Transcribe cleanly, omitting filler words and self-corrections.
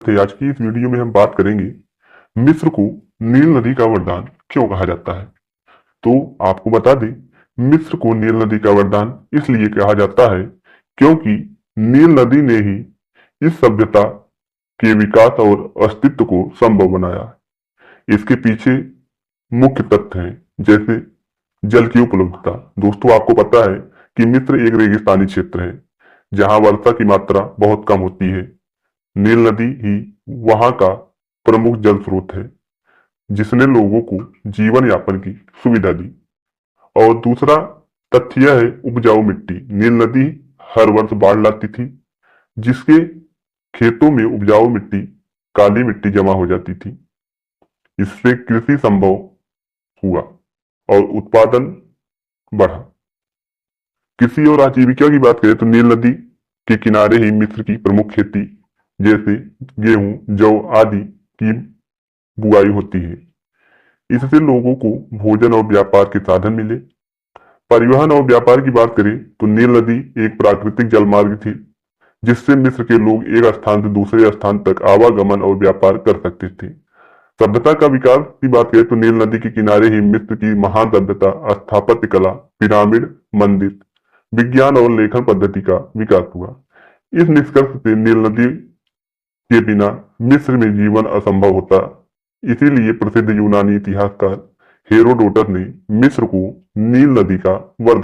तो आज की इस वीडियो में हम बात करेंगे मिस्र को नील नदी का वरदान क्यों कहा जाता है। तो आपको बता दें, मिस्र को नील नदी का वरदान इसलिए कहा जाता है क्योंकि नील नदी ने ही इस सभ्यता के विकास और अस्तित्व को संभव बनाया। इसके पीछे मुख्य तथ्य हैं जैसे जल की उपलब्धता। दोस्तों, आपको पता है कि मिस्र एक रेगिस्तानी क्षेत्र है जहां वर्षा की मात्रा बहुत कम होती है। नील नदी ही वहां का प्रमुख जल स्रोत है जिसने लोगों को जीवन यापन की सुविधा दी। और दूसरा तथ्य यह है उपजाऊ मिट्टी। नील नदी हर वर्ष बाढ़ लाती थी जिसके खेतों में उपजाऊ मिट्टी, काली मिट्टी जमा हो जाती थी। इससे कृषि संभव हुआ और उत्पादन बढ़ा। कृषि और आजीविका की बात करें तो नील नदी के किनारे ही मिस्र की प्रमुख खेती जैसे गेहूं, जौ आदि की बुआई होती है। इससे लोगों को भोजन और व्यापार के साधन मिले। परिवहन और व्यापार की बात करें तो नील नदी एक प्राकृतिक जलमार्ग थी जिससे मिस्र के लोग एक स्थान से दूसरे स्थान तक आवागमन और व्यापार कर सकते थे। सभ्यता का विकास की बात करें तो नील नदी के किनारे ही मिस्र की महान सभ्यता, स्थापत्य कला, पिरामिड, मंदिर, विज्ञान और लेखन पद्धति का विकास हुआ। इस निष्कर्ष से नील नदी के बिना मिस्र में जीवन असंभव होता। इसीलिए प्रसिद्ध यूनानी इतिहासकार हेरोडोटस ने मिस्र को नील नदी का वरदान